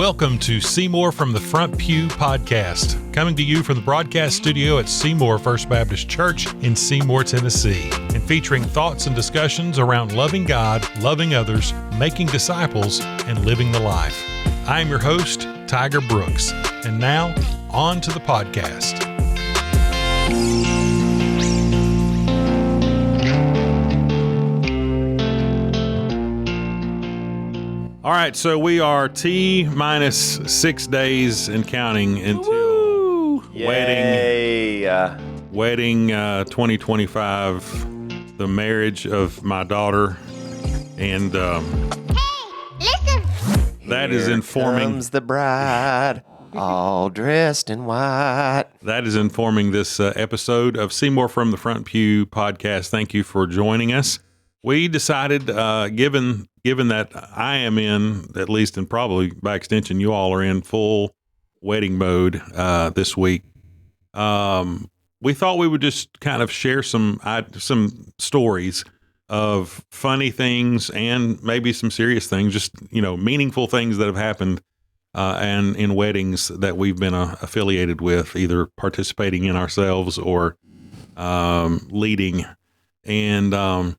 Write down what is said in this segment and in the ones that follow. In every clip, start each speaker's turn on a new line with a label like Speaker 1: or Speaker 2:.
Speaker 1: Welcome to Seymour from the Front Pew podcast, coming to you from the broadcast studio at Seymour First Baptist Church in Seymour, Tennessee, and featuring thoughts and discussions around loving God, loving others, making disciples, and living the life. I am your host, Tiger Brooks, and now, on to the podcast. All right, so we are T-minus 6 days and counting until wedding 2025, the marriage of my daughter, and
Speaker 2: Listen.
Speaker 1: that is informing.
Speaker 3: Comes the bride, all dressed in white.
Speaker 1: That is informing this episode of Seymour from the Front Pew podcast. Thank you for joining us. We decided, given that I am in, at least and probably by extension, you all are in full wedding mode this week. We thought we would just kind of share some stories of funny things and maybe some serious things, just meaningful things that have happened and in weddings that we've been affiliated with, either participating in ourselves or leading. And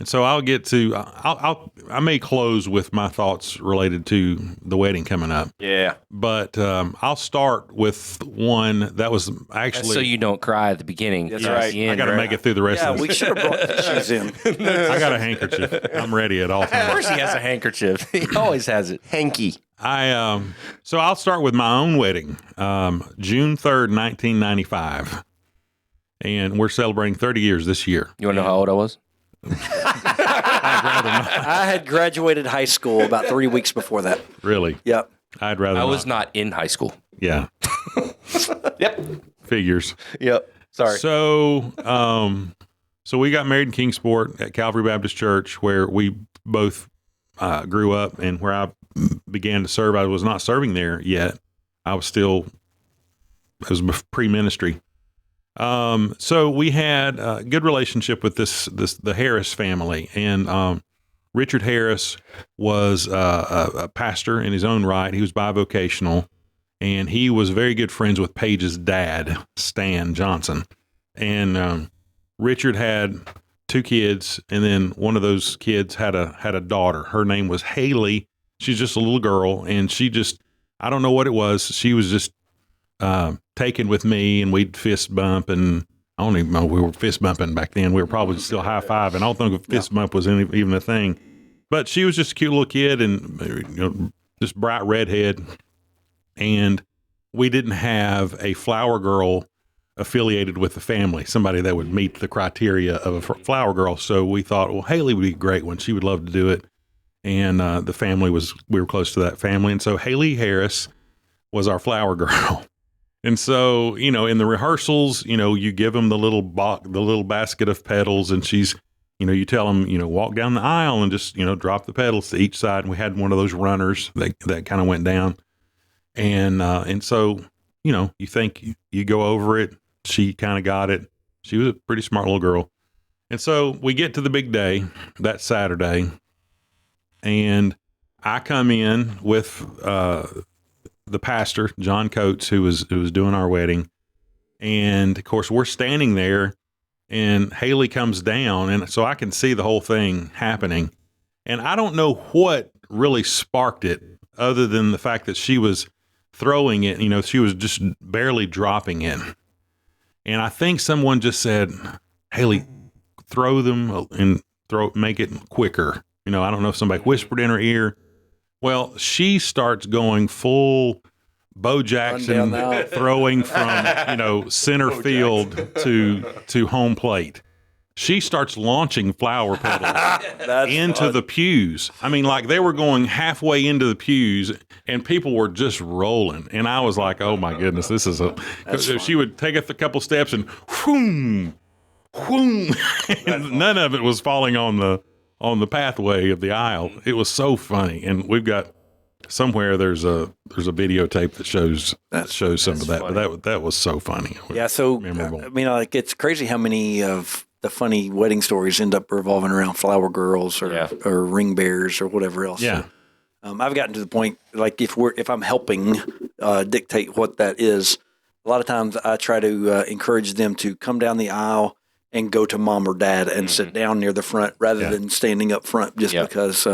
Speaker 1: so I'll get to, I may close with my thoughts related to the wedding coming up.
Speaker 3: Yeah.
Speaker 1: But I'll start with one that was actually.
Speaker 4: So you don't cry at the beginning.
Speaker 3: That's right.
Speaker 1: I got to make it through the rest of this.
Speaker 5: We should have brought tissues in.
Speaker 1: I got a handkerchief. I'm ready at all
Speaker 4: Of
Speaker 1: times.
Speaker 4: course he has a handkerchief. He always has it.
Speaker 3: Hanky.
Speaker 1: So I'll start with my own wedding, June 3rd, 1995. And we're celebrating 30 years this year.
Speaker 4: You want to know how old I was?
Speaker 5: I had graduated high school about 3 weeks before that.
Speaker 1: Really?
Speaker 5: Yep.
Speaker 1: I'd rather
Speaker 4: I was not in high school.
Speaker 1: Yeah.
Speaker 3: Yep.
Speaker 1: Figures.
Speaker 3: Yep. Sorry.
Speaker 1: So, so we got married in Kingsport at Calvary Baptist Church, where we both grew up and where I began to serve. I was not serving there yet. I was pre-ministry. So we had a good relationship with the Harris family, and Richard Harris was a pastor in his own right. He was bivocational, and he was very good friends with Paige's dad, Stan Johnson. And Richard had 2 kids, and then one of those kids had a daughter. Her name was Haley. She's just a little girl, and I don't know what it was. She was just taken with me, and we'd fist bump, and I don't even know we were fist bumping back then. We were probably still high five, and I don't think a fist bump was even a thing. But she was just a cute little kid, and just bright redhead. And we didn't have a flower girl affiliated with the family, somebody that would meet the criteria of a flower girl. So we thought, well, Haley would be a great one. She would love to do it. And we were close to that family, and so Haley Harris was our flower girl. And so, in the rehearsals, you give them the little basket of petals, and she's, you tell them, walk down the aisle and just, drop the petals to each side. And we had one of those runners that kind of went down. And so, you think you go over it. She kind of got it. She was a pretty smart little girl. And so we get to the big day, that Saturday, and I come in with, the pastor, John Coates, who was doing our wedding. And of course we're standing there, and Haley comes down, and so I can see the whole thing happening. And I don't know what really sparked it, other than the fact that she was throwing it, she was just barely dropping it. And I think someone just said, Haley, throw them and make it quicker. I don't know if somebody whispered in her ear. Well, she starts going full Bo Jackson, throwing from, center field to home plate. She starts launching flower petals into the pews. I mean, like they were going halfway into the pews, and people were just rolling. And I was like, oh my goodness, this is she would take a couple steps and whoom, whoom. And none of it was falling on the pathway of the aisle. It was so funny. And we've got somewhere there's a videotape that shows some of that. Funny. But that was so funny.
Speaker 5: Yeah, so
Speaker 1: memorable.
Speaker 5: I mean, like it's crazy how many of the funny wedding stories end up revolving around flower girls or ring bears or whatever else.
Speaker 1: Yeah.
Speaker 5: I've gotten to the point, like if I'm helping dictate what that is, a lot of times I try to encourage them to come down the aisle and go to mom or dad and sit down near the front rather than standing up front just because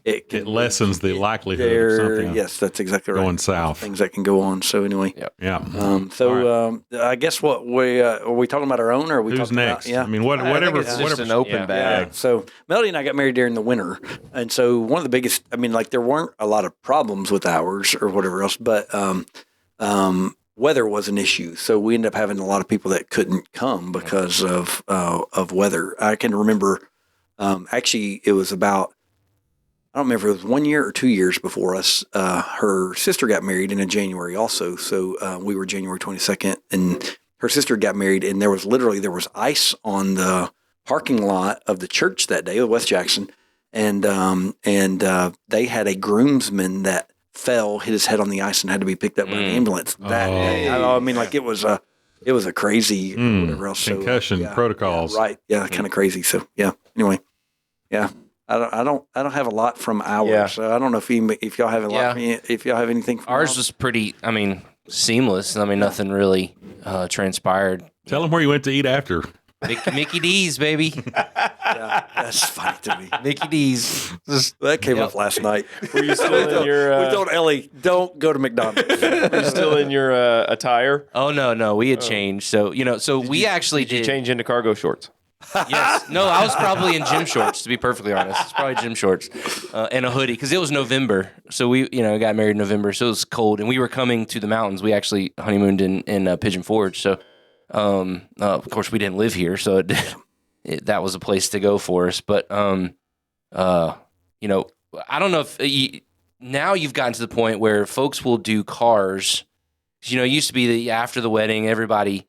Speaker 1: it lessens the likelihood of something
Speaker 5: yes, that's exactly right.
Speaker 1: going south.
Speaker 5: Things that can go on. So anyway. I guess what are we talking about our own or are we
Speaker 1: Who's
Speaker 5: talking
Speaker 1: next?
Speaker 5: about,
Speaker 1: I mean, whatever.
Speaker 3: It's just
Speaker 1: whatever.
Speaker 3: an open bag.
Speaker 5: Yeah. So Melody and I got married during the winter. And so one of the biggest, I mean, like there weren't a lot of problems with ours or whatever else, but weather was an issue. So we ended up having a lot of people that couldn't come because of weather. I can remember, actually it was about, I don't remember if it was 1 year or 2 years before us. Her sister got married in January also. So we were January 22nd and her sister got married and there was ice on the parking lot of the church that day, West Jackson. And they had a groomsman that fell, hit his head on the ice, and had to be picked up by an ambulance that day. I mean, like it was a crazy whatever else.
Speaker 1: Concussion protocols,
Speaker 5: right? Yeah, kind of crazy. So yeah. Anyway, yeah. I don't have a lot from ours.
Speaker 3: Yeah.
Speaker 5: So I don't know if y'all have a lot. If y'all have anything. From
Speaker 4: Ours was pretty. I mean, seamless. I mean, nothing really transpired.
Speaker 1: Tell them where you went to eat after.
Speaker 4: Mickey D's, baby.
Speaker 5: Yeah, that's funny to me.
Speaker 4: Mickey D's.
Speaker 5: That came up last night.
Speaker 3: Were you still in your?
Speaker 5: We told Ellie, don't go to McDonald's.
Speaker 3: Were you still in your attire?
Speaker 4: Oh no, we had changed. So we actually
Speaker 3: Did you change into cargo shorts?
Speaker 4: Yes. No, I was probably in gym shorts, to be perfectly honest. It's probably gym shorts and a hoodie because it was November. So we, got married in November, so it was cold, and we were coming to the mountains. We actually honeymooned in Pigeon Forge. So, of course, we didn't live here, so that was a place to go for us. But, I don't know if now you've gotten to the point where folks will do cars. It used to be that after the wedding, everybody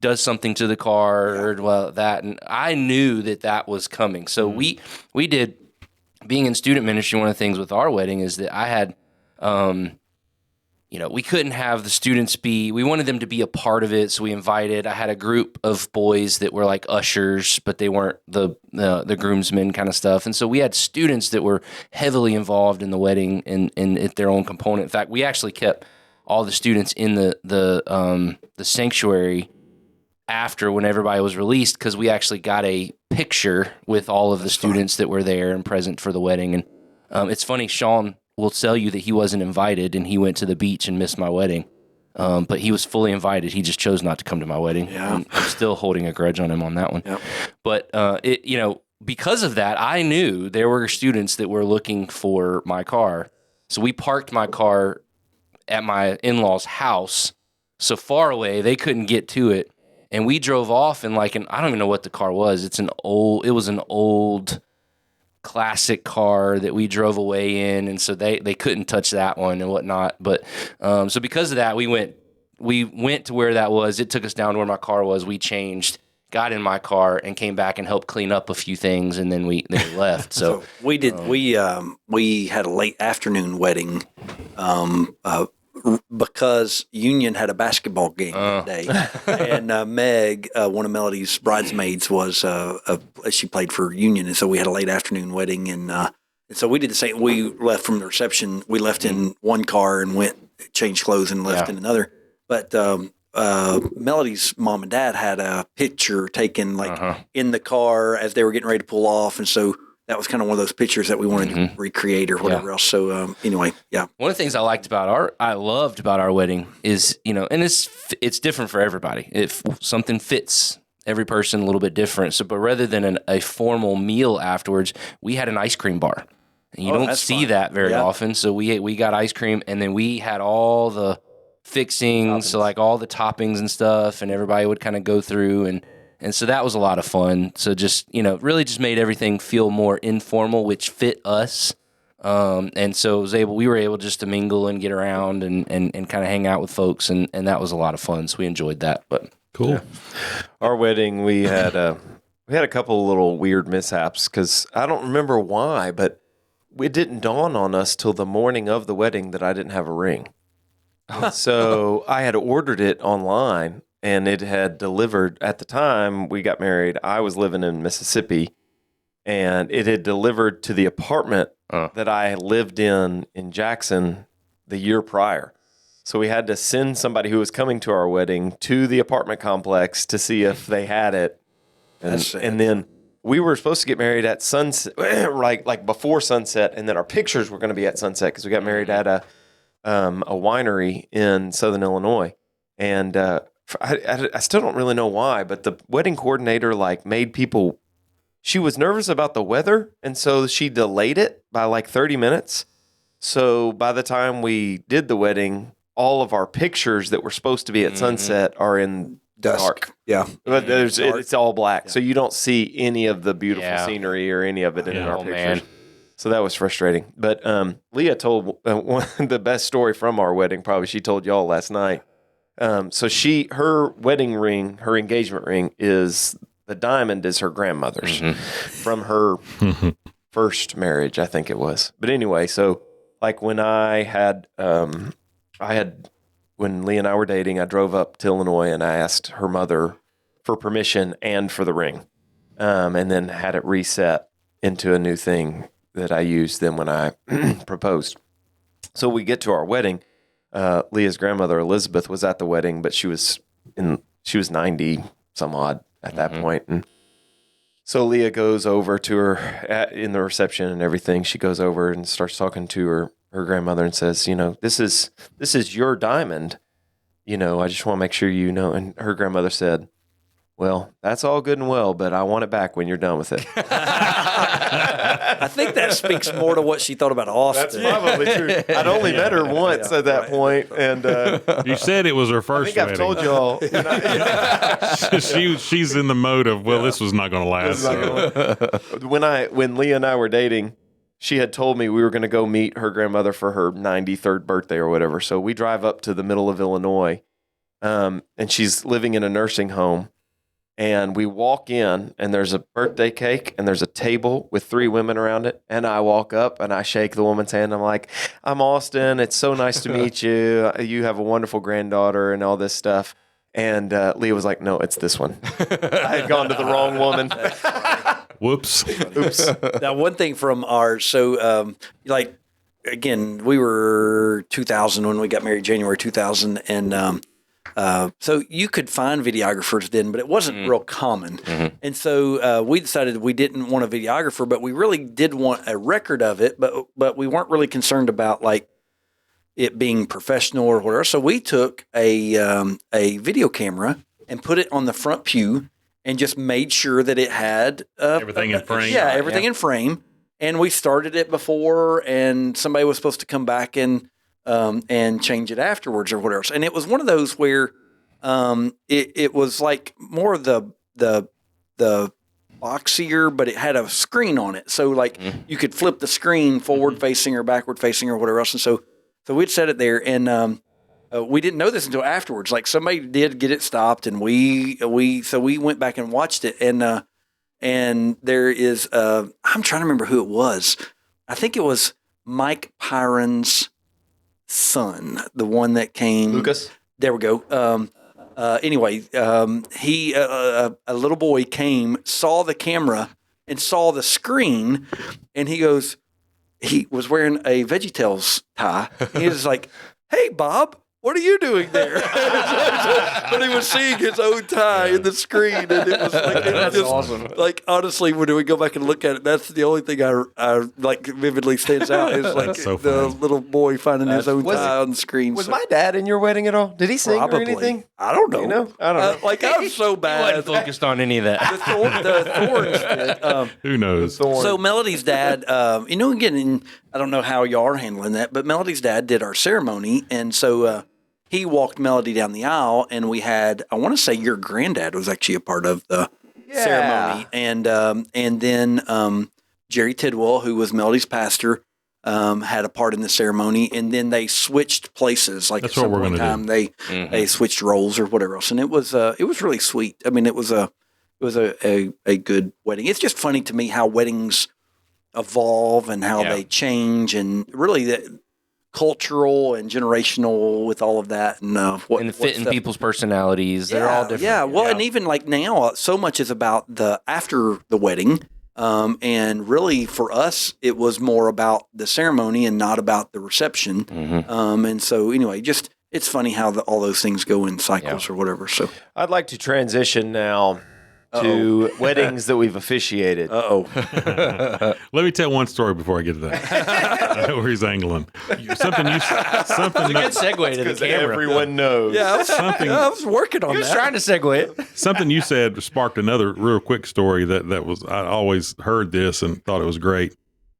Speaker 4: does something to the car or that, and I knew that was coming. So we did, being in student ministry, one of the things with our wedding is that I had, we couldn't have the students we wanted them to be a part of it. So I had a group of boys that were like ushers, but they weren't the groomsmen kind of stuff. And so we had students that were heavily involved in the wedding and their own component. In fact, we actually kept all the students in the sanctuary after when everybody was released, because we actually got a picture with all of the students that were there and present for the wedding. And it's funny, Sean will tell you that he wasn't invited and he went to the beach and missed my wedding. But he was fully invited. He just chose not to come to my wedding. Yeah. I'm still holding a grudge on him on that one. Yep. But because of that, I knew there were students that were looking for my car. So we parked my car at my in-laws' house so far away they couldn't get to it. And we drove off in I don't even know what the car was. It was an old classic car that we drove away in. And so they couldn't touch that one and whatnot. But, so because of that, we went to where that was. It took us down to where my car was. We changed, got in my car and came back and helped clean up a few things. And then we left. So
Speaker 5: we did, we had a late afternoon wedding, because Union had a basketball game that day, and Meg, one of Melody's bridesmaids, she played for Union, and so we had a late afternoon wedding, and so we did the same. We left from the reception. We left in one car and went changed clothes and left in another. But Melody's mom and dad had a picture taken in the car as they were getting ready to pull off, and so that was kind of one of those pictures that we wanted to recreate or whatever else. So anyway, yeah.
Speaker 4: One of the things I loved about our wedding is, and it's different for everybody. If something fits every person a little bit different. So, but rather than a formal meal afterwards, we had an ice cream bar. And you don't see that very often. So we got ice cream, and then we had all the fixings, so all the toppings and stuff, and everybody would kind of go through and so that was a lot of fun. So just, really just made everything feel more informal, which fit us. And so we were able just to mingle and get around and kind of hang out with folks. And that was a lot of fun. So we enjoyed that. But
Speaker 1: cool.
Speaker 3: Yeah. Our wedding, we had a couple of little weird mishaps because I don't remember why, but it didn't dawn on us till the morning of the wedding that I didn't have a ring. So I had ordered it online. And it had delivered at the time we got married. I was living in Mississippi, and it had delivered to the apartment that I lived in Jackson the year prior. So we had to send somebody who was coming to our wedding to the apartment complex to see if they had it. And then we were supposed to get married at sunset, like before sunset, and then our pictures were going to be at sunset because we got married at a winery in Southern Illinois. And I still don't really know why, but the wedding coordinator made people. She was nervous about the weather, and so she delayed it by like 30 minutes. So by the time we did the wedding, all of our pictures that were supposed to be at sunset are in
Speaker 5: Dusk.
Speaker 3: dark.
Speaker 5: Yeah.
Speaker 3: But it's all black. So you don't see any of the beautiful scenery or any of it in our pictures. Man. So that was frustrating. But Leah told one of the best story from our wedding, probably she told y'all last night. So her wedding ring, her engagement ring the diamond is her grandmother's from her first marriage, I think it was. But anyway, so like when when Lee and I were dating, I drove up to Illinois and I asked her mother for permission and for the ring, and then had it reset into a new thing that I used then when I proposed. So we get to our wedding. Leah's grandmother Elizabeth was at the wedding, but she was 90 some odd at that point. And so Leah goes over to her in the reception and everything. She goes over and starts talking to her grandmother and says, this is your diamond. I just want to make sure you know. And her grandmother said, well, that's all good and well, but I want it back when you're done with it.
Speaker 5: I think that speaks more to what she thought about Austin.
Speaker 3: That's probably true. I'd only met her once at that point, and
Speaker 1: you said it was her first
Speaker 3: I think
Speaker 1: wedding.
Speaker 3: I've told y'all.
Speaker 1: She's in the mode of, this was not going to last.
Speaker 3: When Leah and I were dating, she had told me we were going to go meet her grandmother for her 93rd birthday or whatever. So we drive up to the middle of Illinois, and she's living in a nursing home. And we walk in, and there's a birthday cake, and there's a table with 3 women around it. And I walk up, and I shake the woman's hand. I'm like, I'm Austin. It's so nice to meet you. You have a wonderful granddaughter and all this stuff. And Leah was like, no, it's this one. I had gone to the wrong woman.
Speaker 1: Whoops.
Speaker 3: Oops.
Speaker 5: Now, one thing from ours, so again, we were 2000 when we got married, January 2000, and so you could find videographers then, but it wasn't real common. And so we decided we didn't want a videographer, but we really did want a record of it, but we weren't really concerned about it being professional or whatever. So we took a video camera and put it on the front pew and just made sure that it had
Speaker 1: everything in frame.
Speaker 5: Yeah, everything in frame. And we started it before, and somebody was supposed to come back and change it afterwards or whatever. And it was one of those where it was like more of the boxier, but it had a screen on it. So you could flip the screen forward facing or backward facing or whatever else. And so we'd set it there, and we didn't know this until afterwards. Like somebody did get it stopped, and we went back and watched it, and there is I'm trying to remember who it was. I think it was Mike Pyron's son, the one that came.
Speaker 3: Lucas?
Speaker 5: There we go. Anyway, he a little boy came, saw the camera and saw the screen, and he was wearing a VeggieTales tie. He was like, "Hey, Bob, what are you doing there?" But he was seeing his own tie in the screen, and it was
Speaker 3: That's awesome.
Speaker 5: Like honestly, when we go back and look at it, that's the only thing I like vividly stands out is like
Speaker 1: so
Speaker 5: the
Speaker 1: funny.
Speaker 5: little boy finding his own tie on the screen.
Speaker 3: Was
Speaker 5: So-
Speaker 3: my dad in your wedding at all? Did he sing
Speaker 5: Probably.
Speaker 3: or anything?
Speaker 5: I don't know.
Speaker 3: You know? I don't know.
Speaker 5: Like I'm so
Speaker 4: I
Speaker 5: bad.
Speaker 4: wasn't focused on any of that.
Speaker 5: The Thorns did.
Speaker 1: Who knows?
Speaker 5: So Melody's dad, again, I don't know how y'all are handling that, but Melody's dad did our ceremony, and so he walked Melody down the aisle, and we had, I want to say your granddad was actually a part of the ceremony, and then Jerry Tidwell, who was Melody's pastor, had a part in the ceremony, and then they switched places. Like
Speaker 1: That's
Speaker 5: at some
Speaker 1: what we're
Speaker 5: point in
Speaker 1: gonna
Speaker 5: time, they switched roles or whatever else, and it was really sweet. I mean, it was a good wedding. It's just funny to me how weddings evolve and how they change, and really the cultural and generational with all of that, and
Speaker 4: And fit in people's personalities. They're all different.
Speaker 5: Yeah, well, and even like now, so much is about the after the wedding. And really, for us, it was more about the ceremony and not about the reception. And so, anyway, just it's funny how all those things go in cycles or whatever. So,
Speaker 3: I'd like to transition now to weddings that we've officiated.
Speaker 1: Let me tell one story before I get to that. Where he's angling. Something
Speaker 4: Good segue to the
Speaker 3: Because
Speaker 4: camera.
Speaker 3: everyone knows.
Speaker 5: I was working on
Speaker 4: He was
Speaker 5: that.
Speaker 4: trying to segue it.
Speaker 1: something you said sparked another real quick story that was I always heard this and thought it was great.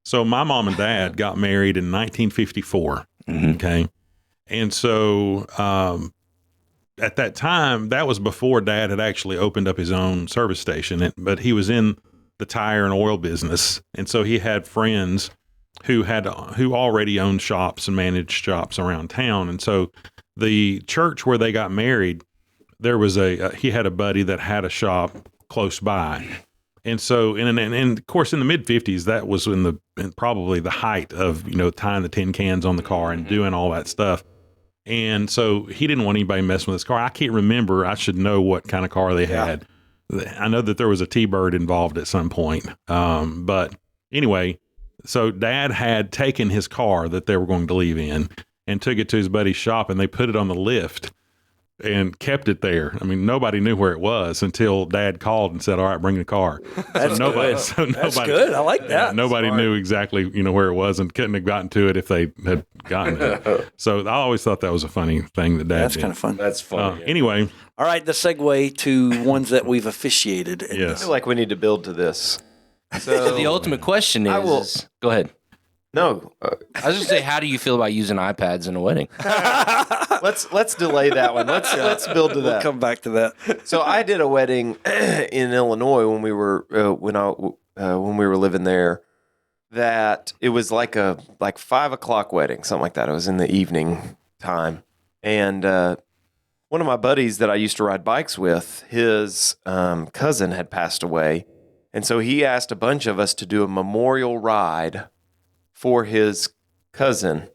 Speaker 1: So my mom and dad got married in 1954. Okay, and so at that time, that was before Dad had actually opened up his own service station, but he was in the tire and oil business, and so he had friends who already owned shops and managed shops around town, and so the church where they got married, there was he had a buddy that had a shop close by, and so and of course in the mid 50s, that was in probably the height of tying the tin cans on the car and doing all that stuff. And so he didn't want anybody messing with his car. I can't remember. I should know what kind of car they had. I know that there was a T-Bird involved at some point. But anyway, so Dad had taken his car that they were going to leave in and took it to his buddy's shop, and they put it on the lift and kept it there. I mean, nobody knew where it was until Dad called and said, "All right, bring the car."
Speaker 5: That's good. That's good. I like that.
Speaker 1: Nobody knew exactly, where it was and couldn't have gotten to it if they had gotten it. So I always thought that was a funny thing that Dad
Speaker 5: That's
Speaker 1: did.
Speaker 5: kind of fun.
Speaker 3: That's funny.
Speaker 1: Anyway,
Speaker 5: All right, the segue to ones that we've officiated.
Speaker 3: I
Speaker 1: yes.
Speaker 3: feel like we need to build to this. So
Speaker 4: The ultimate question is, go ahead.
Speaker 3: no,
Speaker 4: I was just say, how do you feel about using iPads in a wedding?
Speaker 3: let's delay that one. Let's build to
Speaker 5: We'll
Speaker 3: that.
Speaker 5: come back to that.
Speaker 3: So I did a wedding in Illinois when we were when we were living there. That it was like 5:00 wedding, something like that. It was in the evening time, and one of my buddies that I used to ride bikes with, his cousin had passed away, and so he asked a bunch of us to do a memorial ride for his cousin.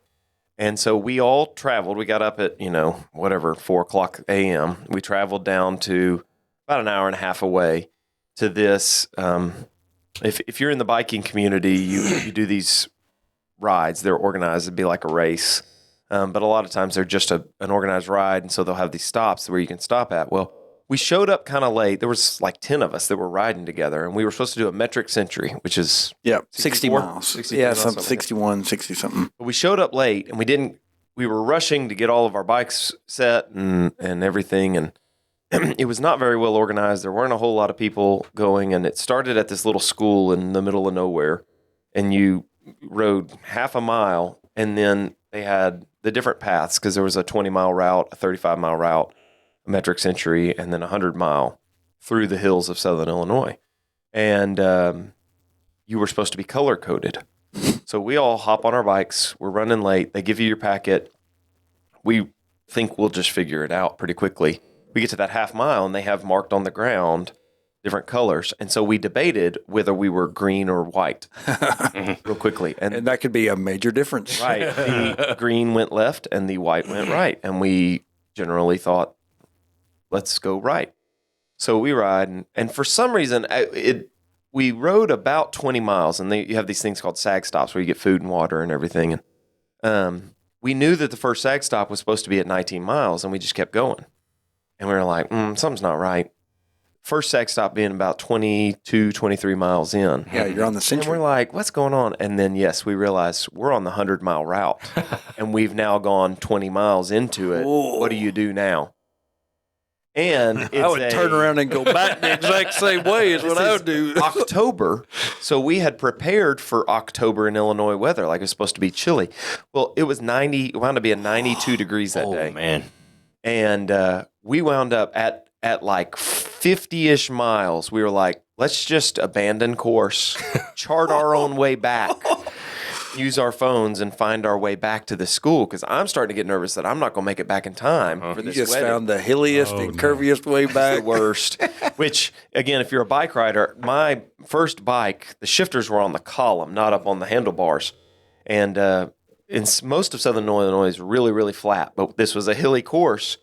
Speaker 3: And so we all traveled. We got up at, 4:00 a.m. We traveled down to about an hour and a half away to this. If you're in the biking community, you do these rides. They're organized. It'd be like a race. But a lot of times they're just an organized ride. And so they'll have these stops where you can stop at. Well, we showed up kind of late. There was like 10 of us that were riding together. And we were supposed to do a metric century, which is
Speaker 5: 60
Speaker 3: 64?
Speaker 5: miles.
Speaker 3: 60
Speaker 5: Yeah,
Speaker 3: miles,
Speaker 5: some
Speaker 3: something like
Speaker 5: 61, 60 something.
Speaker 3: But we showed up late and we were rushing to get all of our bikes set and everything. And it was not very well organized. There weren't a whole lot of people going. And it started at this little school in the middle of nowhere. And you rode half a mile. And then they had the different paths because there was a 20-mile route, a 35-mile route, a metric century, and then a 100-mile through the hills of southern Illinois. And you were supposed to be color-coded. So we all hop on our bikes. We're running late. They give you your packet. We think we'll just figure it out pretty quickly. We get to that half mile, and they have marked on the ground different colors. And so we debated whether we were green or white real quickly.
Speaker 5: And that could be a major difference.
Speaker 3: Right. The green went left and the white went right. And we generally thought, let's go right. So we ride. And for some reason, we rode about 20 miles. And you have these things called sag stops where you get food and water and everything. And we knew that the first sag stop was supposed to be at 19 miles. And we just kept going. And we were like, something's not right. First sag stop being about 22, 23 miles in.
Speaker 5: Yeah, you're on the
Speaker 3: And
Speaker 5: century.
Speaker 3: we're like, what's going on? And then, yes, we realized we're on the 100-mile route. And we've now gone 20 miles into it.
Speaker 5: Whoa.
Speaker 3: What do you do now? And it's
Speaker 5: I would turn around and go back the exact same way is what I would do.
Speaker 3: October. So we had prepared for October in Illinois weather, like it was supposed to be chilly. Well, it was 90, it wound up being 92 degrees that day.
Speaker 4: Oh, man.
Speaker 3: And we wound up at like 50-ish miles. We were like, let's just abandon course, chart our own way back, use our phones and find our way back to the school. Because I'm starting to get nervous that I'm not going to make it back in time for
Speaker 5: You
Speaker 3: this
Speaker 5: just
Speaker 3: wedding.
Speaker 5: found the hilliest and curviest way back.
Speaker 3: The worst. Which, again, if you're a bike rider, my first bike, the shifters were on the column, not up on the handlebars. And most of southern Illinois is really, really flat. But this was a hilly course.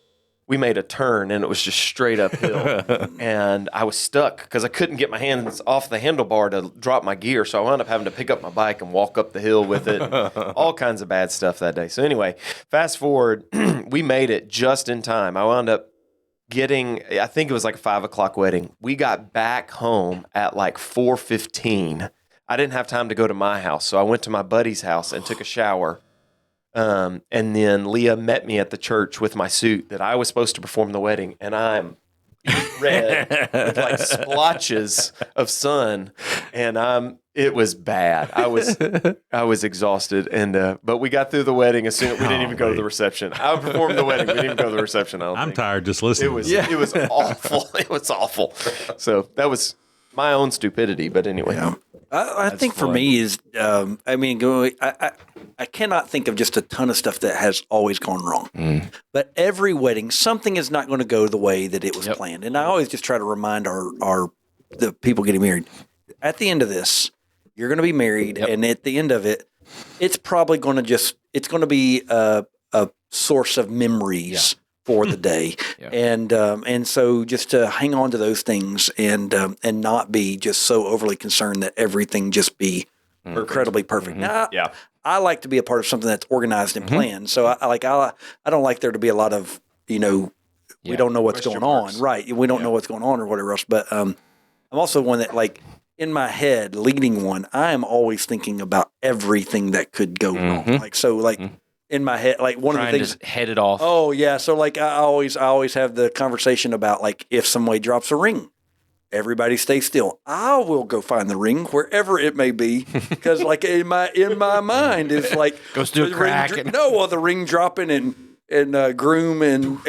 Speaker 3: we made a turn and it was just straight uphill. And I was stuck because I couldn't get my hands off the handlebar to drop my gear. So I wound up having to pick up my bike and walk up the hill with it. All kinds of bad stuff that day. So anyway, fast forward, we made it just in time. I wound up getting, I think it was like a 5 o'clock wedding. We got back home at like 4:15. I didn't have time to go to my house. So I went to my buddy's house and took a shower. And then Leah met me at the church with my suit that I was supposed to perform the wedding, and I'm red with like splotches of sun, and it was bad. I was exhausted, and but we got through the wedding as soon as we didn't even go to the reception. I performed the wedding, we didn't even go to the reception.
Speaker 1: I'm tired just listening.
Speaker 3: It was awful. It was awful. So that was my own stupidity, but anyway.
Speaker 5: Yeah. I think for me is, I cannot think of just a ton of stuff that has always gone wrong. But every wedding, something is not going to go the way that it was planned. And I always just try to remind the people getting married, at the end of this, you're going to be married, and at the end of it, it's probably going to be a source of memories for the day. And so just to hang on to those things and not be just so overly concerned that everything just be incredibly perfect. Now, I like to be a part of something that's organized and planned. So I don't like there to be a lot of, we don't know what's going on. Right. We don't know what's going on or whatever else. But I'm also one that, like, in my head, leading one, I am always thinking about everything that could go wrong. Like, so like, in my head, like one of the things,
Speaker 4: to head it off.
Speaker 5: Oh yeah, so like I always have the conversation about, like, if somebody drops a ring, everybody stay still. I will go find the ring wherever it may be, because like in my mind is like
Speaker 4: goes through a crack.
Speaker 5: The ring dropping and groom and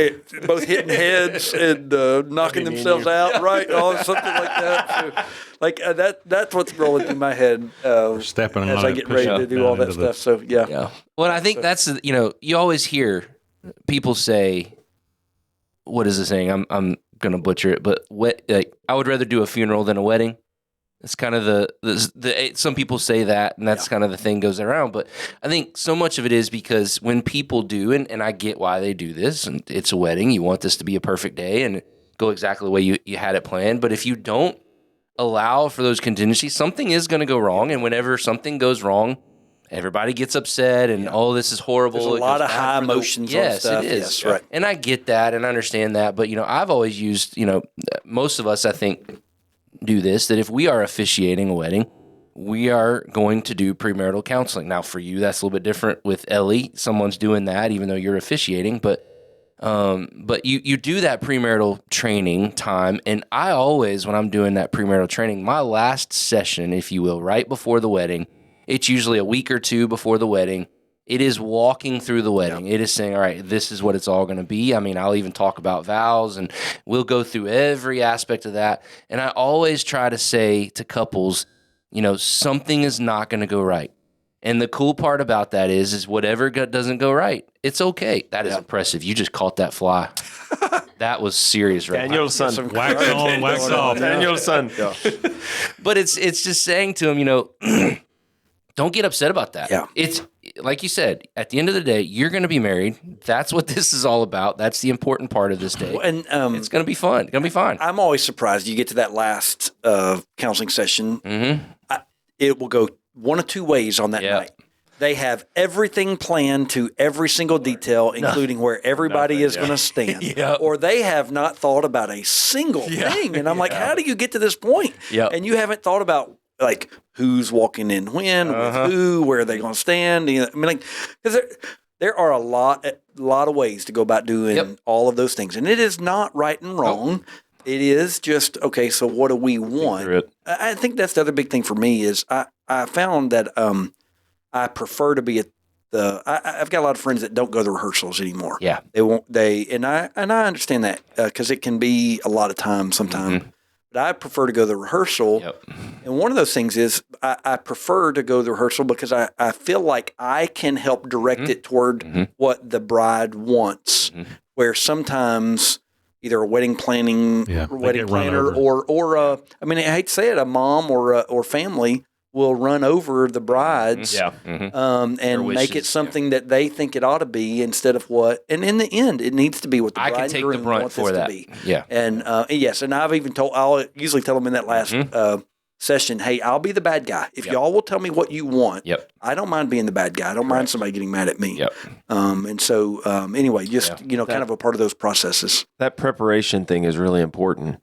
Speaker 5: both hitting heads and knocking themselves out, right? Something like that. So, like that's what's rolling through my head
Speaker 1: stepping
Speaker 5: as I get ready to do all that stuff. So yeah.
Speaker 4: Well, I think that's you always hear people say, what is the saying? I'm gonna butcher it, but I would rather do a funeral than a wedding. It's kind of the some people say that, and that's kind of the thing goes around. But I think so much of it is because when people do, and I get why they do this, and it's a wedding, you want this to be a perfect day and go exactly the way you had it planned. But if you don't allow for those contingencies, something is going to go wrong. And whenever something goes wrong, everybody gets upset, and this is horrible.
Speaker 5: There's a lot of high emotions on stuff.
Speaker 4: It is.
Speaker 5: Yes, right.
Speaker 4: And I get that and I understand that. But, I've always used, most of us, I think, do this, that if we are officiating a wedding, we are going to do premarital counseling. Now, for you, that's a little bit different with Ellie. Someone's doing that, even though you're officiating. But you do that premarital training time, and I always, when I'm doing that premarital training, my last session, if you will, right before the wedding, it's usually a week or two before the wedding. It is walking through the wedding. It is saying, all right, this is what it's all going to be. I mean, I'll even talk about vows, and we'll go through every aspect of that. And I always try to say to couples, something is not going to go right. And the cool part about that is whatever doesn't go right, it's okay. That is impressive. You just caught that fly. That was serious, right?
Speaker 3: Daniel's son.
Speaker 1: Wax on, wax off.
Speaker 3: Daniel's son.
Speaker 4: But it's just saying to him, don't get upset about that.
Speaker 5: Yeah.
Speaker 4: It's like you said, at the end of the day, you're going to be married. That's what this is all about. That's the important part of this day.
Speaker 5: And
Speaker 4: it's going to be fun. It's going to be fine.
Speaker 5: I'm always surprised. You get to that last counseling session. It will go one of two ways on that night. They have everything planned to every single detail, including where everybody is going to stand. Or they have not thought about a single thing. And I'm like, how do you get to this point? And you haven't thought about, like, who's walking in when, with who, where are they going to stand? Because there are a lot of ways to go about doing all of those things. And it is not right and wrong. It is just, okay, so what do we want? I think that's the other big thing for me is I found that I prefer to be I've got a lot of friends that don't go to rehearsals anymore. Yeah. And I understand that because it can be a lot of time sometimes. But I prefer to go to the rehearsal. And one of those things is I prefer to go to the rehearsal because I feel like I can help direct it toward what the bride wants. Where sometimes either a wedding planning, wedding planner, or I hate to say it, a mom or family will run over the brides.
Speaker 3: Yeah.
Speaker 5: And make it
Speaker 4: wishes,
Speaker 5: something that they think it ought to be instead of what. And in the end, it needs to be what the
Speaker 4: I
Speaker 5: bride
Speaker 4: can
Speaker 5: and
Speaker 4: take the
Speaker 5: groom
Speaker 4: brunt
Speaker 5: wants
Speaker 4: for
Speaker 5: it
Speaker 4: that.
Speaker 5: to be.
Speaker 4: Yeah.
Speaker 5: And yes, and I'll usually tell them in that last session, hey, I'll be the bad guy. If y'all will tell me what you want, I don't mind being the bad guy. I don't mind somebody getting mad at me.
Speaker 4: Yep.
Speaker 5: And so anyway, just kind of a part of those processes.
Speaker 3: That preparation thing is really important.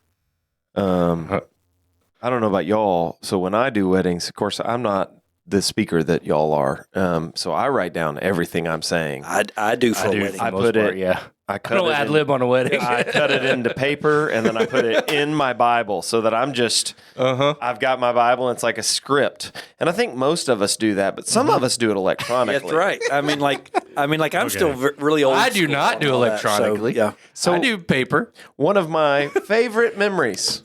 Speaker 3: I don't know about y'all. So when I do weddings, of course, I'm not the speaker that y'all are. So I write down everything I'm saying.
Speaker 5: I do for a wedding.
Speaker 3: I put it.
Speaker 4: Yeah.
Speaker 3: I
Speaker 4: I
Speaker 3: cut
Speaker 4: don't
Speaker 3: it
Speaker 4: ad
Speaker 3: in-
Speaker 4: lib on a wedding.
Speaker 3: I cut it into paper and then I put it in my Bible so that I'm just, I've got my Bible and it's like a script. And I think most of us do that, but some of us do it electronically.
Speaker 5: That's right. I mean, like I'm still really old.
Speaker 4: I do
Speaker 5: school
Speaker 4: not
Speaker 5: on
Speaker 4: do
Speaker 5: all that, so,
Speaker 4: electronically.
Speaker 5: yeah.
Speaker 3: So
Speaker 4: I do paper.
Speaker 3: one of my favorite memories.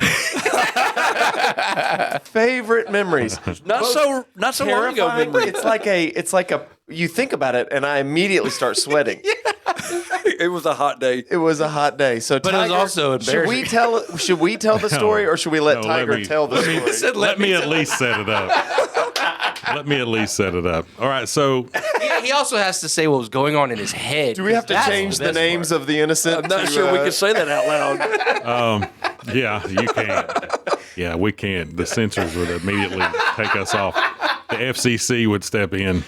Speaker 3: Favorite memories.
Speaker 5: Not so long ago.
Speaker 3: Terrifying.
Speaker 5: Memory.
Speaker 3: It's like a, you think about it and I immediately start sweating.
Speaker 5: It was a hot day.
Speaker 3: It was a hot day. So
Speaker 4: But it was also embarrassing.
Speaker 3: Should we tell the story or should we let
Speaker 1: No,
Speaker 3: Tiger
Speaker 1: let me-
Speaker 3: tell the story?
Speaker 1: Let me at least set it up. Let me at least set it up. All right, so
Speaker 4: He also has to say what was going on in his head.
Speaker 3: Do we have to change the names of the innocent?
Speaker 5: I'm not sure we can say that out loud.
Speaker 1: yeah, you can't. Yeah, we can't. The censors would immediately take us off. The FCC would step in.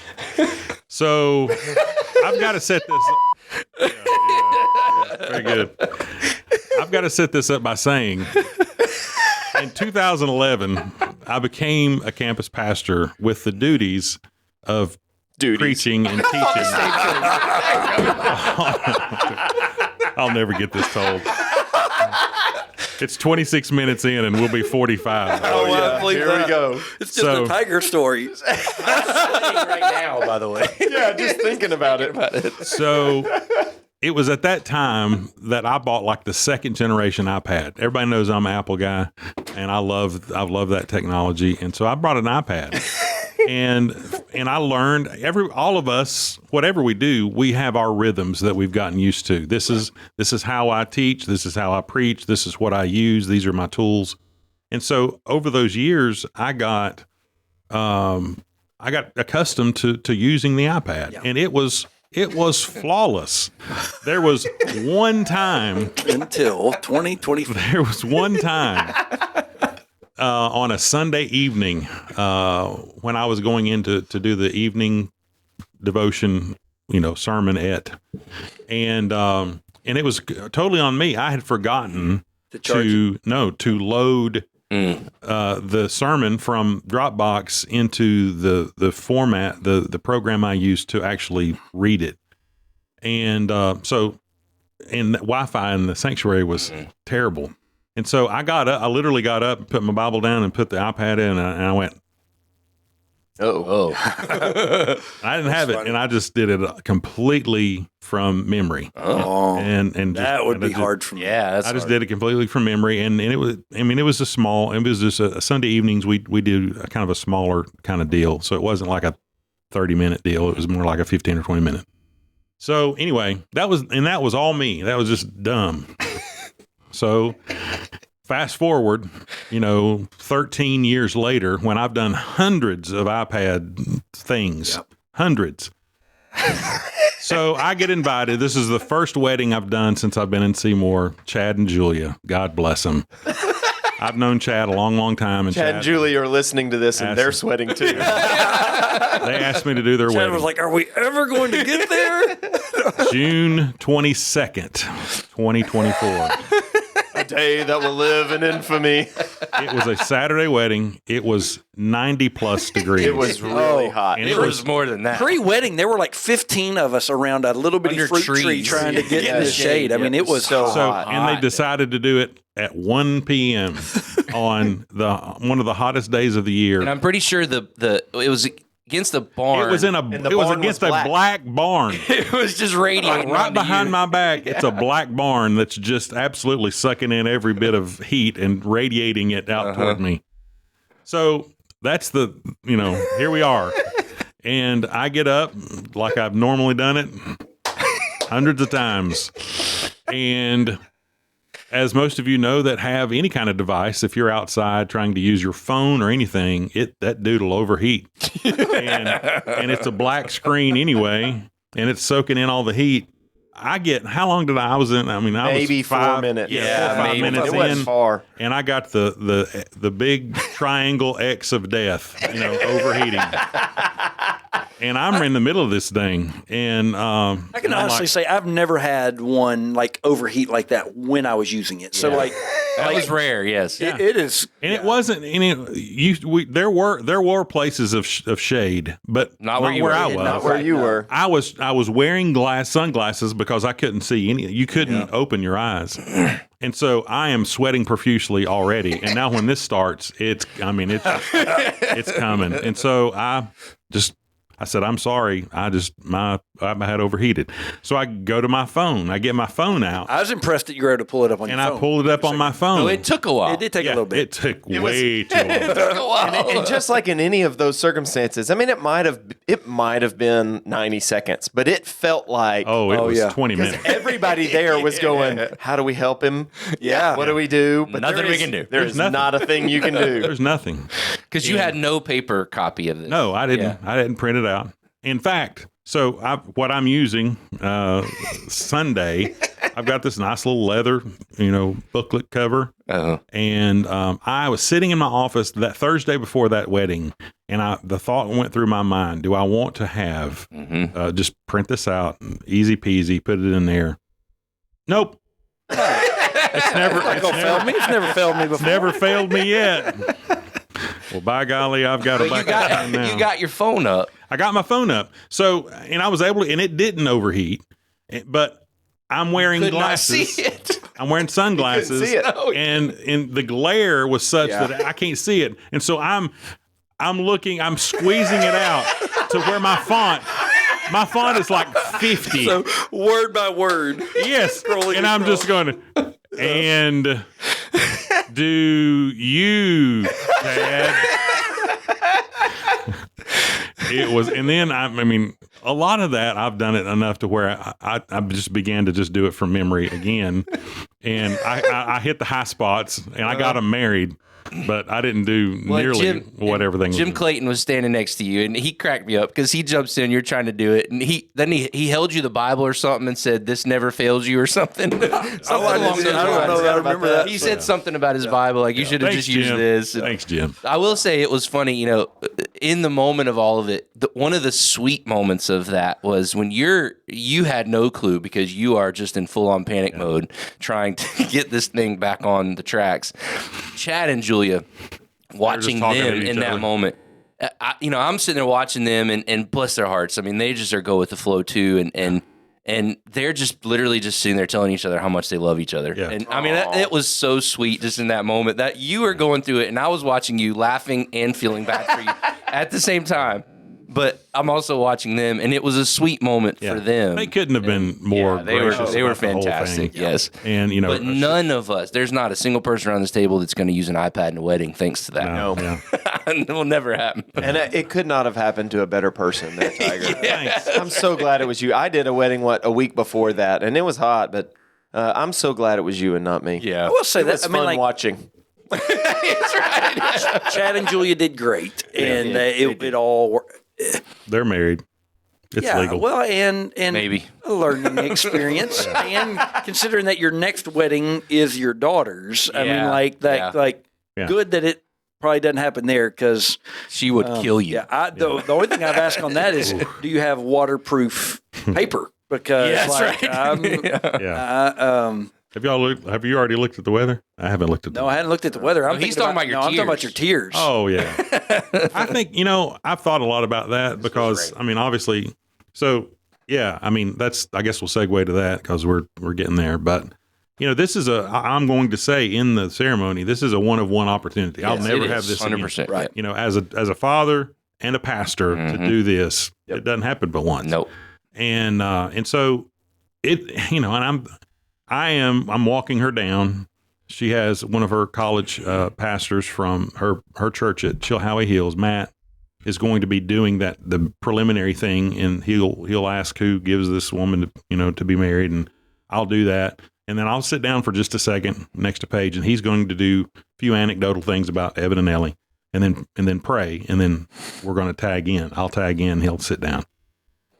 Speaker 1: So I've got to set this. Yeah, very good. I've got to set this up by saying, in 2011, I became a campus pastor with the duties of preaching and teaching. I'll never get this told. It's 26 minutes in, and we'll be 45.
Speaker 3: Oh, yeah. Here we go.
Speaker 5: It's just
Speaker 1: So-
Speaker 5: a tiger story.
Speaker 4: right now, by the way.
Speaker 3: Yeah, just thinking about it.
Speaker 1: So it was at that time that I bought like the second generation iPad. Everybody knows I'm an Apple guy, and I love that technology. And so I brought an iPad, and I learned all of us, whatever we do, we have our rhythms that we've gotten used to. This is how I teach. This is how I preach. This is what I use. These are my tools. And so over those years, I got accustomed to using the iPad, and it was flawless. There was one time
Speaker 5: Until 2024.
Speaker 1: there was one time on a Sunday evening when I was going in to do the evening devotion, sermonette, and it was totally on me. I had forgotten to load the sermon from Dropbox into the format, the program I used to actually read it. And so the Wi-Fi in the sanctuary was terrible. And so I literally got up, put my Bible down, and put the iPad in, and I went,
Speaker 3: Oh.
Speaker 1: I didn't have it, and I just did it completely from memory.
Speaker 5: Oh,
Speaker 1: and just,
Speaker 5: that would
Speaker 1: and I
Speaker 5: be
Speaker 1: just-
Speaker 5: hard for me.
Speaker 4: Yeah, that's
Speaker 1: I just
Speaker 4: hard.
Speaker 1: did it completely from memory, and it was just a Sunday evenings. We do a kind of a smaller kind of deal, so it wasn't like a 30-minute deal. It was more like a 15 or 20 minute. So anyway, that was all me. That was just dumb. So fast forward, 13 years later, when I've done hundreds of iPad things, hundreds. So I get invited. This is the first wedding I've done since I've been in Seymour. Chad and Julia, God bless them. I've known Chad a long, long time. And
Speaker 3: Chad and Julie are listening to this and they're sweating too.
Speaker 1: They asked me to do their
Speaker 5: Chad
Speaker 1: wedding.
Speaker 5: was like, "Are we ever going to get there?"
Speaker 1: June 22nd, 2024.
Speaker 3: A day that will live in infamy.
Speaker 1: It was a Saturday wedding. It was 90 plus degrees.
Speaker 3: It was really hot.
Speaker 1: And
Speaker 4: It was more than that.
Speaker 5: Pre-wedding, there were like 15 of us around a little bitty
Speaker 4: Under
Speaker 5: fruit tree
Speaker 4: trees.
Speaker 5: trying to get in the shade. I mean, it was
Speaker 3: so
Speaker 1: So,
Speaker 3: hot.
Speaker 1: and they decided to do it at 1 p.m. on one of the hottest days of the year.
Speaker 4: And I'm pretty sure it was against the barn.
Speaker 1: It was
Speaker 3: the
Speaker 1: it was
Speaker 3: barn
Speaker 1: against
Speaker 3: was
Speaker 1: a black barn.
Speaker 4: It was just radiating
Speaker 1: Right
Speaker 4: onto
Speaker 1: behind
Speaker 4: you.
Speaker 1: my back, it's a black barn that's just absolutely sucking in every bit of heat and radiating it out toward me. So that's here we are. And I get up like I've normally done it hundreds of times. And as most of you know that have any kind of device, if you're outside trying to use your phone or anything, that dude will overheat. and it's a black screen anyway, and it's soaking in all the heat. How long did I was in? I mean, I
Speaker 3: maybe
Speaker 1: was 5
Speaker 3: minutes.
Speaker 1: Yeah, 4 or 5 minutes
Speaker 3: it wasn't
Speaker 1: in,
Speaker 3: far.
Speaker 1: and I got the big triangle X of death, overheating. And I'm in the middle of this thing, and
Speaker 5: I can honestly say I've never had one like overheat like that when I was using it. So
Speaker 4: that was rare. Yes,
Speaker 5: it is,
Speaker 1: and it wasn't any. There were places of shade, but
Speaker 4: not where you were.
Speaker 1: I was.
Speaker 3: Not where you were.
Speaker 1: I was wearing sunglasses because I couldn't see any. You couldn't open your eyes, and so I am sweating profusely already. And now when this starts, it's coming, and so I said, I'm sorry. I had overheated. So I go to my phone. I get my phone out.
Speaker 5: I was impressed that you were able to pull it up on your phone.
Speaker 1: And I pulled it up on my phone.
Speaker 4: No, it took a while.
Speaker 5: It did take a little bit.
Speaker 1: It took way too long.
Speaker 4: It took a while.
Speaker 3: And just like in any of those circumstances, I mean, it might have been 90 seconds, but it felt like
Speaker 1: It was 20 minutes.
Speaker 3: everybody there was going, how do we help him?
Speaker 5: Yeah.
Speaker 3: What do we do? But
Speaker 4: Nothing we can do.
Speaker 3: There's
Speaker 1: nothing.
Speaker 3: not a thing you can do.
Speaker 1: There's nothing.
Speaker 4: Because you had no paper copy of this.
Speaker 1: No, I didn't.
Speaker 4: Yeah.
Speaker 1: I didn't print it out. In fact, what I'm using Sunday, I've got this nice little leather, booklet cover.
Speaker 4: Uh-huh.
Speaker 1: And I was sitting in my office that Thursday before that wedding, and the thought went through my mind: do I want to have just print this out, easy peasy, put it in there? Nope. It's never
Speaker 5: failed me. It's never failed me before.
Speaker 1: It's never failed me yet. Well, by golly, I've got a backup now.
Speaker 4: You got your phone up.
Speaker 1: I got my phone up. So, and I was able to, and it didn't overheat, but I'm wearing
Speaker 4: Could
Speaker 1: glasses.
Speaker 4: not see it.
Speaker 1: I'm wearing sunglasses,
Speaker 3: see it.
Speaker 1: and the glare was such that I can't see it. And so I'm squeezing it out to where my font is like 50.
Speaker 5: So word by word.
Speaker 1: Yes. And I'm just going to, and do you, Dad? It was, and then I mean, a lot of that I've done it enough to where I just began to just do it from memory again, and I hit the high spots, and I got them married. But I didn't do nearly what everything was.
Speaker 4: Jim Clayton was standing next to you, and he cracked me up because he jumps in. You're trying to do it, and he held you the Bible or something and said, "This never fails you" or something. Something along those lines.
Speaker 5: I remember that.
Speaker 4: He said something about his Bible, like you should have just used
Speaker 1: Jim.
Speaker 4: this.
Speaker 1: Thanks, Jim.
Speaker 4: I will say it was funny, in the moment of all of it, one of the sweet moments of that was when you had no clue because you are just in full on panic mode trying to get this thing back on the tracks. Chad and Julia, watching
Speaker 1: talking
Speaker 4: them
Speaker 1: to each
Speaker 4: in that
Speaker 1: other.
Speaker 4: moment. I'm sitting there watching them and bless their hearts. I mean, they just are go with the flow too. And they're just literally just sitting there telling each other how much they love each other.
Speaker 1: Yeah.
Speaker 4: And I mean, it was so sweet just in that moment that you were going through it and I was watching you laughing and feeling bad for you at the same time. But I'm also watching them, and it was a sweet moment for them.
Speaker 1: They couldn't have been more.
Speaker 4: They were
Speaker 1: gracious about the whole
Speaker 4: fantastic.
Speaker 1: thing.
Speaker 4: Yes,
Speaker 1: And
Speaker 4: but none of us. There's not a single person around this table that's going to use an iPad in a wedding. Thanks to that,
Speaker 3: No.
Speaker 1: Yeah.
Speaker 4: it will never happen.
Speaker 3: And it could not have happened to a better person than Tiger.
Speaker 1: Thanks.
Speaker 3: I'm so glad it was you. I did a wedding, a week before that, and it was hot, but I'm so glad it was you and not me.
Speaker 4: Yeah,
Speaker 5: I will say
Speaker 3: It was
Speaker 5: that. I mean,
Speaker 3: fun
Speaker 5: like
Speaker 3: watching.
Speaker 4: that's right.
Speaker 5: Chad and Julia did great, and it all worked.
Speaker 1: They're married. It's legal.
Speaker 5: Well, and
Speaker 4: Maybe.
Speaker 5: a learning experience, and considering that your next wedding is your daughter's, I mean,
Speaker 4: Yeah.
Speaker 5: like that,
Speaker 1: Yeah.
Speaker 5: good that it probably doesn't happen there because
Speaker 4: She would kill you.
Speaker 5: yeah. The only thing I've asked on that is, do you have waterproof paper? Because
Speaker 4: Yeah, that's
Speaker 5: like,
Speaker 4: right.
Speaker 1: Yeah. Have you already looked at the weather? I haven't looked at the
Speaker 5: no, I hadn't looked at the weather. I'm
Speaker 4: he's
Speaker 5: thinking
Speaker 4: talking about your
Speaker 5: I'm talking about
Speaker 4: tears.
Speaker 5: your tears.
Speaker 1: Oh yeah. I think I've thought a lot about that because I mean obviously so yeah, I mean I guess we'll segue to that because we're getting there. But this is I'm going to say in the ceremony, this is a one-of-one opportunity. I'll
Speaker 4: Yes,
Speaker 1: never
Speaker 4: it
Speaker 1: have
Speaker 4: is,
Speaker 1: this
Speaker 4: 100%.
Speaker 1: again.
Speaker 4: Right.
Speaker 1: As a father and a pastor to do this, it doesn't happen but once.
Speaker 4: Nope.
Speaker 1: And so it and I'm walking her down. She has one of her college pastors from her church at Chilhowie Hills, Matt, is going to be doing the preliminary thing, and he'll ask who gives this woman to be married, and I'll do that. And then I'll sit down for just a second next to Paige, and he's going to do a few anecdotal things about Evan and Ellie, and then pray, and then we're going to tag in. I'll tag in, he'll sit down.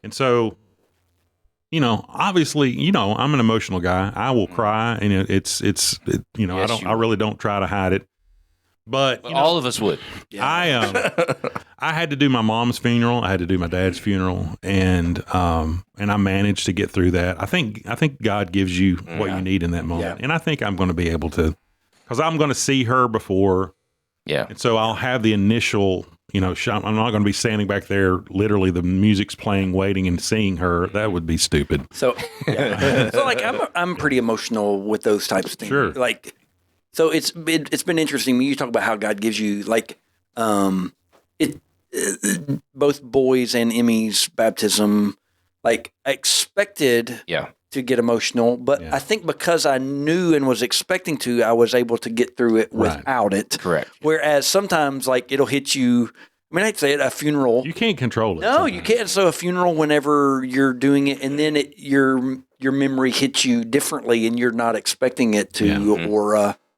Speaker 1: And so, obviously, I'm an emotional guy. I will cry, and
Speaker 4: Yes,
Speaker 1: I really don't try to hide it. But
Speaker 4: all of us would.
Speaker 1: I had to do my mom's funeral. I had to do my dad's funeral, and I managed to get through that. I think God gives you what you need in that moment, and I think I'm going to be able to, because I'm going to see her before, and so I'll have the initial. I'm not going to be standing back there, literally the music's playing, waiting and seeing her. That would be stupid.
Speaker 5: So, so like I'm pretty emotional with those types of things.
Speaker 1: Sure.
Speaker 5: Like, so it's been interesting. You talk about how God gives you both boys and Emmy's baptism. Like I expected to get emotional, but I think because I knew and was expecting to, I was able to get through it without it.
Speaker 4: Correct.
Speaker 5: Whereas sometimes like it'll hit you. I mean, I'd say at a funeral.
Speaker 1: You can't control it.
Speaker 5: No,
Speaker 1: sometimes.
Speaker 5: you can't. So a funeral, whenever you're doing it, and then your memory hits you differently, and you're not expecting it to,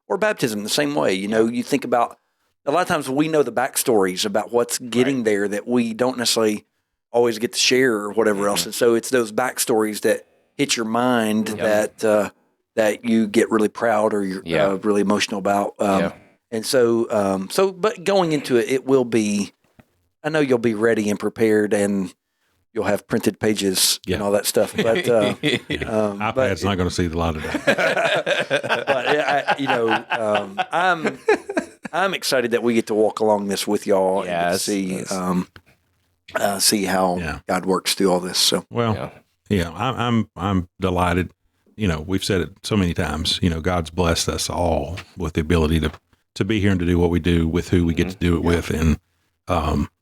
Speaker 5: or baptism the same way. You think about a lot of times we know the backstories about what's getting there that we don't necessarily always get to share or whatever else, and so it's those backstories that hit your mind that you get really proud or you're really emotional about. And so, but going into it, it will be. I know you'll be ready and prepared, and you'll have printed pages and all that stuff. But
Speaker 1: iPad's not going to see the light of that.
Speaker 5: But I'm excited that we get to walk along this with y'all and see how God works through all this. So
Speaker 1: I'm delighted. We've said it so many times. God's blessed us all with the ability to be here and to do what we do with who we get to do it with,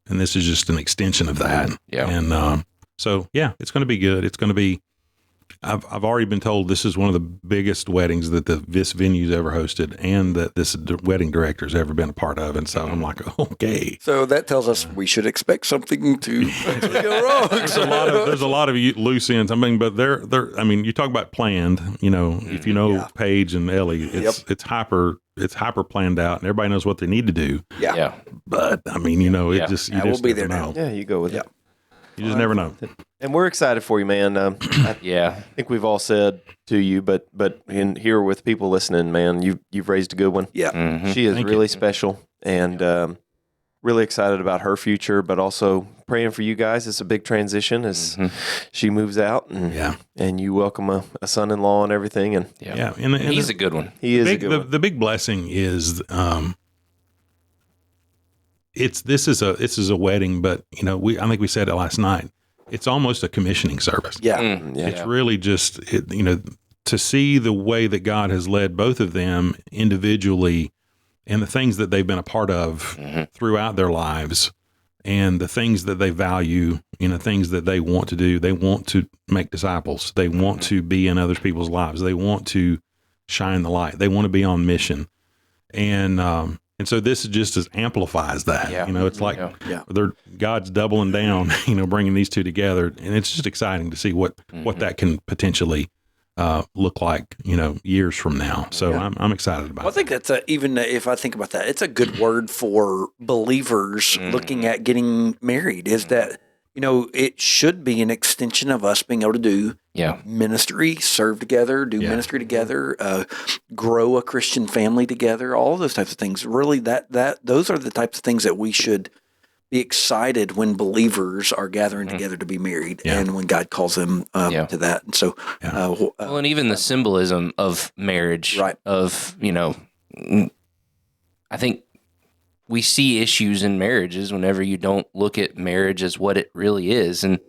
Speaker 1: and this is just an extension of that. Yeah. And so it's going to be good. It's going to be. I've already been told this is one of the biggest weddings that this venue's ever hosted, and that this wedding director's ever been a part of. And so I'm like, okay.
Speaker 5: So that tells us we should expect something to go wrong.
Speaker 1: There's a lot of loose ends. I mean, but you talk about planned. If you know Paige and Ellie, it's hyper planned out, and everybody knows what they need to do.
Speaker 5: Yeah.
Speaker 1: But I mean, it just you just
Speaker 5: we'll be there
Speaker 1: know.
Speaker 5: now.
Speaker 3: Yeah, you go with it.
Speaker 1: You just never know.
Speaker 3: And we're excited for you, man. I think we've all said to you, but in here with people listening, man, you've raised a good one.
Speaker 5: Yeah.
Speaker 4: Mm-hmm.
Speaker 3: She is really special, and really excited about her future, but also praying for you guys. It's a big transition as she moves out, and you welcome a son-in-law and everything. And
Speaker 1: and
Speaker 4: he's a good one.
Speaker 3: He is a good one.
Speaker 1: The big blessing is this is a wedding, but I think we said it last night. It's almost a commissioning service. It's really just to see the way that God has led both of them individually, and the things that they've been a part of throughout their lives, and the things that they value, things that they want to do. They want to make disciples. They want to be in other people's lives. They want to shine the light. They want to be on mission, and so this just amplifies that. It's like God's doubling down, bringing these two together, and it's just exciting to see what that can potentially look like, years from now. So I'm excited about it.
Speaker 5: I think that's even if I think about that, it's a good word for believers looking at getting married. Is that it should be an extension of us being able to do ministry, serve together, do ministry together, grow a Christian family together, all those types of things. Really, those are the types of things that we should be excited when believers are gathering together to be married, and when God calls them to that. And so,
Speaker 4: and even the symbolism of marriage,
Speaker 5: right?
Speaker 4: Of I think we see issues in marriages whenever you don't look at marriage as what it really is. And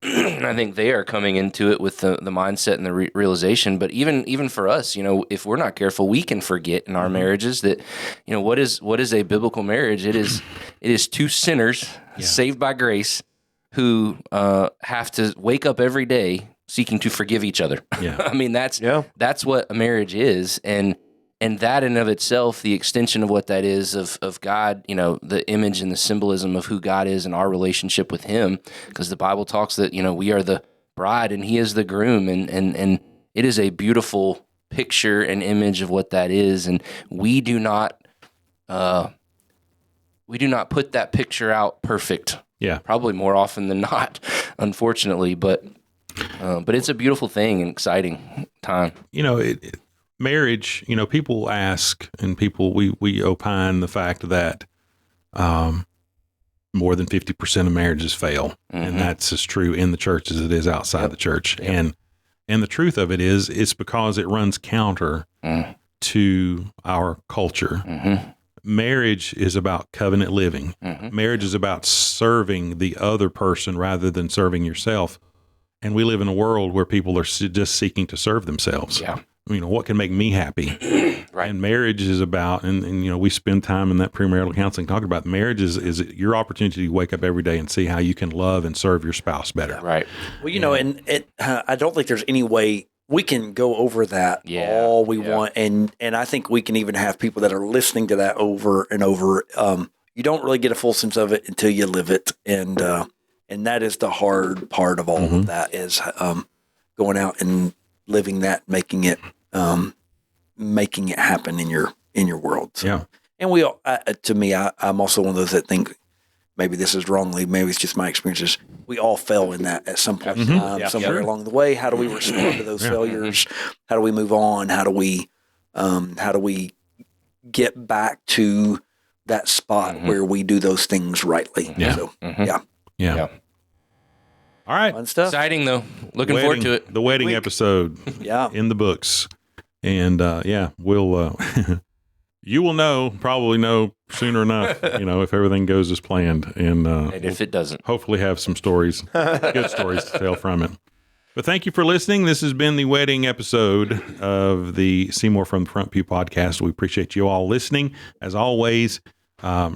Speaker 4: I think they are coming into it with the mindset and the realization. But even for us, if we're not careful, we can forget in our marriages that, what is a biblical marriage? It is two sinners saved by grace who have to wake up every day seeking to forgive each other. I mean, that's what a marriage is. And that in of itself, the extension of what that is of God, the image and the symbolism of who God is and our relationship with Him, because the Bible talks that, we are the bride and He is the groom, and it is a beautiful picture and image of what that is, and we do not put that picture out perfect.
Speaker 1: Yeah.
Speaker 4: Probably more often than not, unfortunately, but it's a beautiful thing and exciting time.
Speaker 1: Marriage, people ask, and we opine the fact that more than 50% of marriages fail. And that's as true in the church as it is outside the church. Yep. And the truth of it is, it's because it runs counter to our culture. Marriage is about covenant living. Marriage is about serving the other person rather than serving yourself. And we live in a world where people are just seeking to serve themselves.
Speaker 4: Yeah.
Speaker 1: What can make me happy?
Speaker 4: Right.
Speaker 1: And marriage is about, and we spend time in that premarital counseling talking about marriage is your opportunity to wake up every day and see how you can love and serve your spouse better.
Speaker 4: Right.
Speaker 5: Well, and I don't think there's any way we can go over that all we want. And I think we can even have people that are listening to that over and over. You don't really get a full sense of it until you live it. And that is the hard part of all of that is going out and living that, making it happen in your world. So,
Speaker 1: Yeah.
Speaker 5: And we all, to me, I'm also one of those that think maybe this is wrongly, maybe it's just my experiences. We all fail in that at some point in time, somewhere along the way. How do we respond to those failures? How do we move on? How do we get back to that spot where we do those things rightly?
Speaker 1: Yeah.
Speaker 5: So,
Speaker 1: Yeah. All right.
Speaker 5: Fun stuff.
Speaker 4: Exciting though. Looking forward to it.
Speaker 1: The wedding episode in the books. And we'll you will probably know sooner enough, if everything goes as planned. And
Speaker 4: if it doesn't,
Speaker 1: hopefully have some stories, good stories to tell from it. But thank you for listening. This has been the wedding episode of the Seymour from the Front Pew podcast. We appreciate you all listening. As always,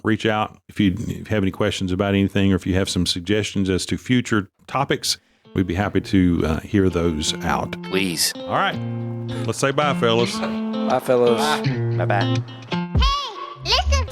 Speaker 1: reach out if you have any questions about anything, or if you have some suggestions as to future topics. We'd be happy to hear those out.
Speaker 4: please.
Speaker 1: All right. Let's say bye, fellas.
Speaker 5: Bye, fellas.
Speaker 3: Bye-bye.
Speaker 2: Listen.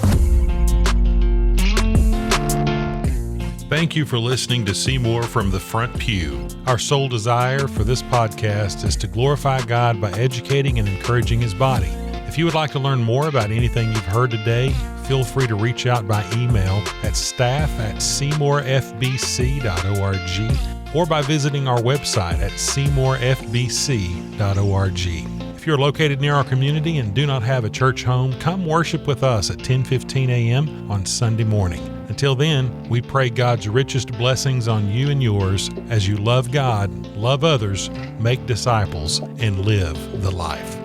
Speaker 6: Thank you for listening to Seymour from the Front Pew. Our sole desire for this podcast is to glorify God by educating and encouraging His body. If you would like to learn more about anything you've heard today, feel free to reach out by email at staff@seymourfbc.org or by visiting our website at seymourfbc.org. If you're located near our community and do not have a church home, come worship with us at 10:15 a.m. on Sunday morning. Until then, we pray God's richest blessings on you and yours as you love God, love others, make disciples, and live the life.